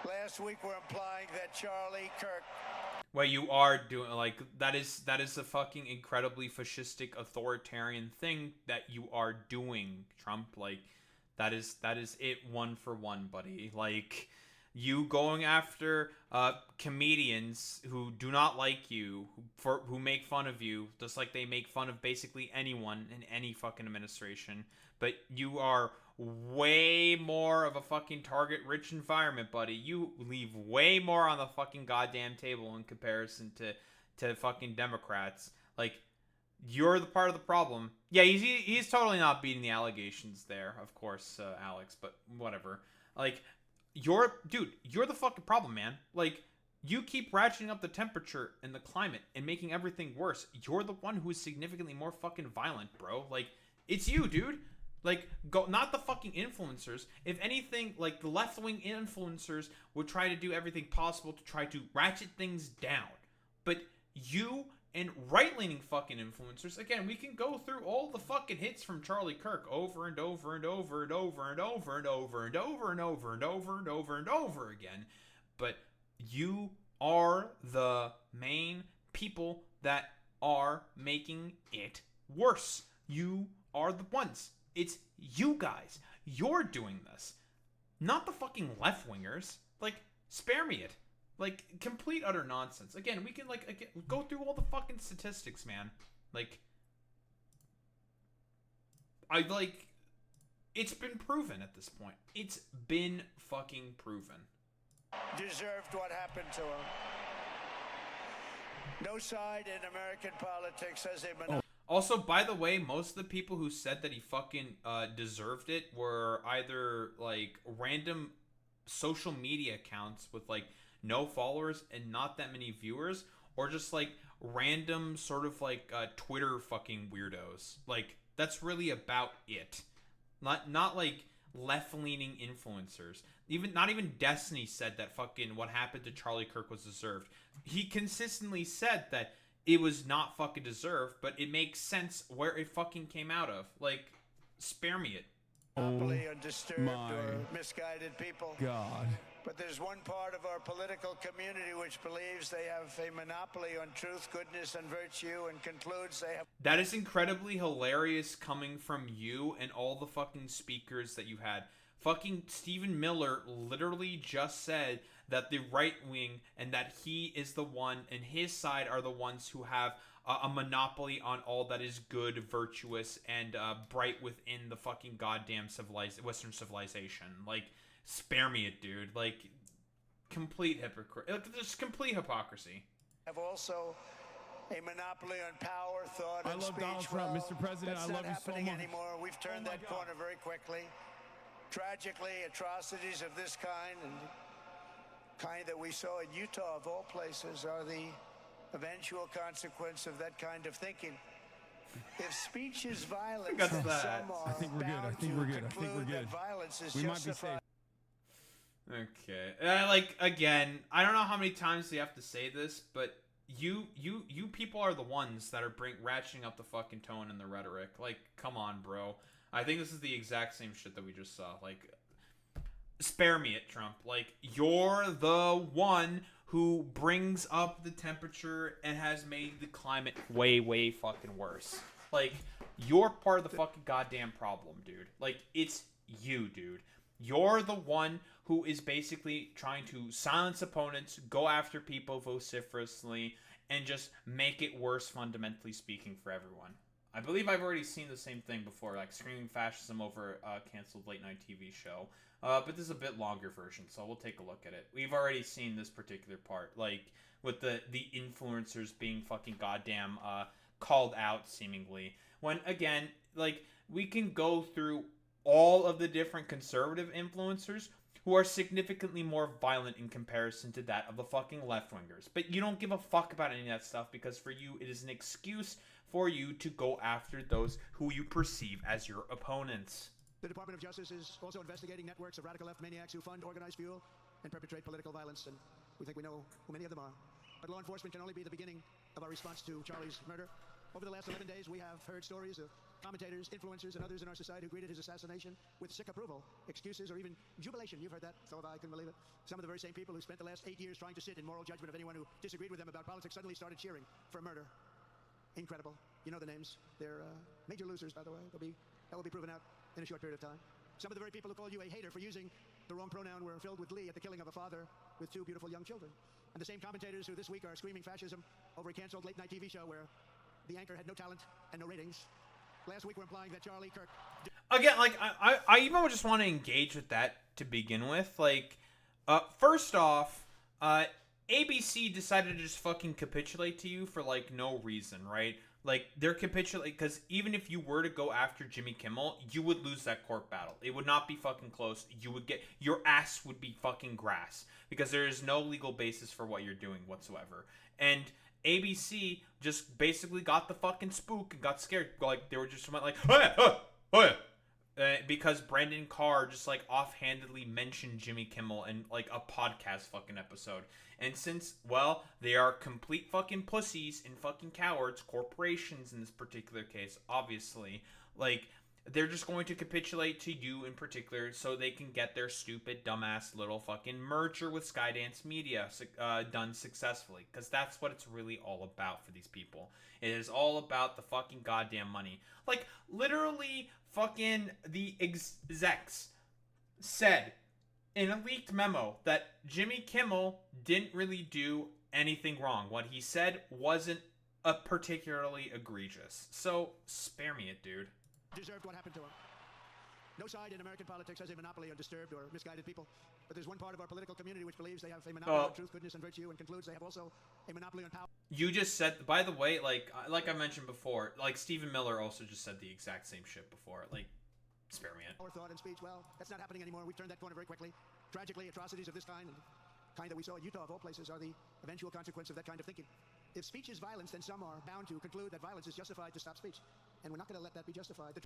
Last week were implying that Charlie Kirk... What you are doing, like, that is a fucking incredibly fascistic authoritarian thing that you are doing, Trump. Like, that is it one for one, buddy. Like, you going after comedians who do not like you, who make fun of you, just like they make fun of basically anyone in any fucking administration. But you are way more of a fucking target-rich environment, buddy. You leave way more on the fucking goddamn table in comparison to fucking Democrats. Like, you're the part of the problem. Yeah, he's totally not beating the allegations there, of course, Alex, but whatever. Like, you're the fucking problem, man. Like, you keep ratcheting up the temperature and the climate and making everything worse. You're the one who is significantly more fucking violent, bro. Like, it's you, dude. Like, go, not the fucking influencers. If anything, like, the left-wing influencers would try to do everything possible to try to ratchet things down. But you and right-leaning fucking influencers, again, we can go through all the fucking hits from Charlie Kirk over and over and over and over and over and over and over and over and over and over and over again. But you are the main people that are making it worse. You are the ones. It's you guys. You're doing this. Not the fucking left-wingers. Like, spare me it. Like, complete utter nonsense. Again, we can, like, go through all the fucking statistics, man. Like, It's been proven at this point. It's been fucking proven. Deserved what happened to him. No side in American politics has a monopoly. Also, by the way, most of the people who said that he fucking deserved it were either like random social media accounts with like no followers and not that many viewers, or just like random sort of like Twitter fucking weirdos. Like that's really about it. Not like left-leaning influencers. Not even Destiny said that fucking what happened to Charlie Kirk was deserved. He consistently said that it was not fucking deserved, but it makes sense where it fucking came out of. Like, spare me it. Monopoly on disturbed or misguided people. God. But there's one part of our political community which believes they have a monopoly on truth, goodness, and virtue, and concludes they have... That is incredibly hilarious coming from you and all the fucking speakers that you had. Fucking Stephen Miller literally just said that the right wing and that he is the one and his side are the ones who have a monopoly on all that is good, virtuous, and bright within the fucking goddamn Western civilization. Like, spare me it, dude. Like, complete just complete hypocrisy. Have also a monopoly on power, thought, and speech. I love Donald Trump, Mr. President. I love you so much. That's not happening anymore. We've turned that corner very quickly. Tragically, atrocities of this kind and kind that we saw in Utah, of all places, are the eventual consequence of that kind of thinking. If speech is violence, then some are I think we're good. I think we're good. I think we're good. Violence is we might justified. be safe. Okay. Like, again, I don't know how many times we have to say this, but you people are the ones that are ratcheting up the fucking tone and the rhetoric. Like, come on, bro. I think this is the exact same shit that we just saw. Like, spare me it, Trump. Like, you're the one who brings up the temperature and has made the climate way, way fucking worse. Like, you're part of the fucking goddamn problem, dude. Like, it's you, dude. You're the one who is basically trying to silence opponents, go after people vociferously, and just make it worse, fundamentally speaking, for everyone. I believe I've already seen the same thing before, like screaming fascism over a canceled late-night TV show. But this is a bit longer version, so we'll take a look at it. We've already seen this particular part, like with the influencers being fucking goddamn called out, seemingly. When, again, like, we can go through all of the different conservative influencers who are significantly more violent in comparison to that of the fucking left-wingers. But you don't give a fuck about any of that stuff because for you, it is an excuse for you to go after those who you perceive as your opponents. The Department of Justice is also investigating networks of radical left maniacs who fund, organize, fuel, and perpetrate political violence, and we think we know who many of them are. But law enforcement can only be the beginning of our response to Charlie's murder. Over the last 11 days, we have heard stories of commentators, influencers, and others in our society who greeted his assassination with sick approval, excuses, or even jubilation. You've heard that, so have I, couldn't believe it. Some of the very same people who spent the last 8 years trying to sit in moral judgment of anyone who disagreed with them about politics suddenly started cheering for murder. Incredible. You know the names. They're major losers, by the way. That will be proven out in a short period of time. Some of the very people who called you a hater for using the wrong pronoun were filled with glee at the killing of a father with 2 beautiful young children. And the same commentators who this week are screaming fascism over a canceled late-night TV show where the anchor had no talent and no ratings. Last week we're implying that Charlie Kirk... Again, like, I even just want to engage with that to begin with. Like, first off, ABC decided to just fucking capitulate to you for, like, no reason, right? Like, they're capitulating, because even if you were to go after Jimmy Kimmel, you would lose that court battle. It would not be fucking close. You would get, your ass would be fucking grass, because there is no legal basis for what you're doing whatsoever. And ABC just basically got the fucking spook and got scared. Like, they were just like, oh yeah, oh yeah. Because Brandon Carr just, like, offhandedly mentioned Jimmy Kimmel in, like, a podcast fucking episode. And since, well, they are complete fucking pussies and fucking cowards, corporations in this particular case, obviously, like, they're just going to capitulate to you in particular so they can get their stupid, dumbass little fucking merger with Skydance Media done successfully. Because that's what it's really all about for these people. It is all about the fucking goddamn money. Like, literally, fucking the execs said in a leaked memo that Jimmy Kimmel didn't really do anything wrong. What he said wasn't particularly egregious. So, spare me it, dude. Deserved what happened to him. No side in American politics has a monopoly on disturbed or misguided people, but there's one part of our political community which believes they have a monopoly on truth, goodness, and virtue, and concludes they have also a monopoly on power. You just said, by the way, like I mentioned before, like Stephen Miller also just said the exact same shit before. Like, spare me it. Our thought and speech, well, that's not happening anymore. We've turned that corner very quickly. Tragically, atrocities of this kind, and kind that we saw in Utah of all places, are the eventual consequence of that kind of thinking. If speech is violence, then some are bound to conclude that violence is justified to stop speech, and we're not going to let that be justified.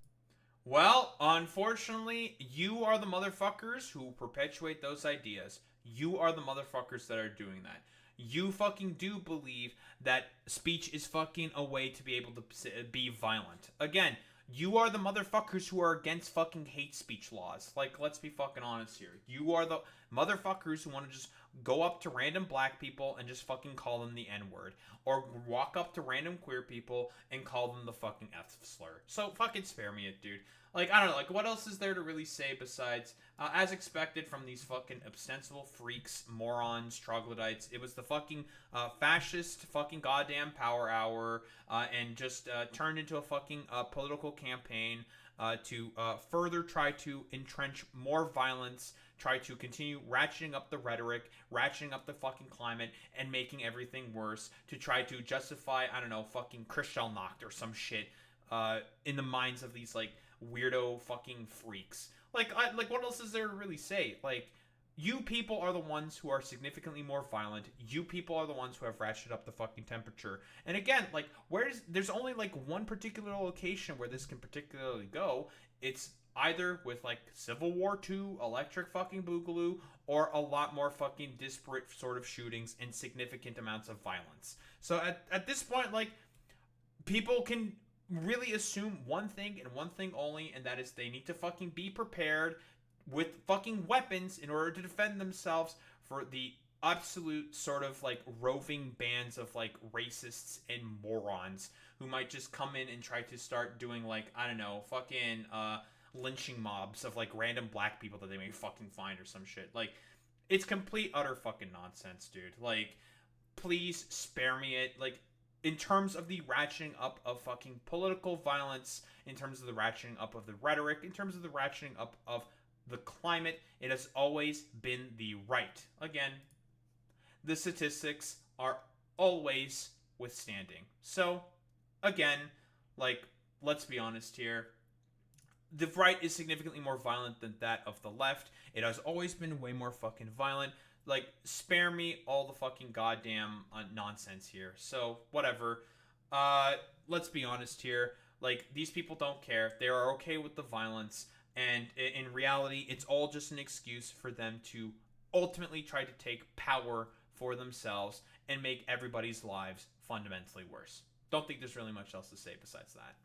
Well, unfortunately, you are the motherfuckers who perpetuate those ideas. You are the motherfuckers that are doing that. You fucking do believe that speech is fucking a way to be able to be violent. Again, you are the motherfuckers who are against fucking hate speech laws. Like, let's be fucking honest here. You are the motherfuckers who want to just go up to random black people and just fucking call them the N-word. Or walk up to random queer people and call them the fucking F slur. So fucking spare me it, dude. Like, I don't know, like, what else is there to really say besides, as expected from these fucking ostensible freaks, morons, troglodytes, it was the fucking fascist fucking goddamn power hour, and just turned into a fucking political campaign to further try to entrench more violence, try to continue ratcheting up the rhetoric, ratcheting up the fucking climate, and making everything worse to try to justify, I don't know, fucking Kristallnacht or some shit in the minds of these, like, weirdo fucking freaks. Like what else is there to really say? Like, you people are the ones who are significantly more violent. You people are the ones who have ratcheted up the fucking temperature. And again, like, there's only like one particular location where this can particularly go. It's either with like Civil War II, electric fucking boogaloo, or a lot more fucking disparate sort of shootings and significant amounts of violence. So at this point, like, people can really assume one thing and one thing only, and that is they need to fucking be prepared with fucking weapons in order to defend themselves for the absolute sort of like roving bands of like racists and morons who might just come in and try to start doing, like, I don't know, fucking lynching mobs of like random black people that they may fucking find or some shit. Like, it's complete utter fucking nonsense, dude. Like, please spare me it. Like, in terms of the ratcheting up of fucking political violence, in terms of the ratcheting up of the rhetoric, in terms of the ratcheting up of the climate, it has always been the right. Again, the statistics are always withstanding. So, again, like, let's be honest here. The right is significantly more violent than that of the left. It has always been way more fucking violent. Like, spare me all the fucking goddamn nonsense here. So, whatever. Let's be honest here. Like, these people don't care. They are okay with the violence. And in reality, it's all just an excuse for them to ultimately try to take power for themselves and make everybody's lives fundamentally worse. Don't think there's really much else to say besides that.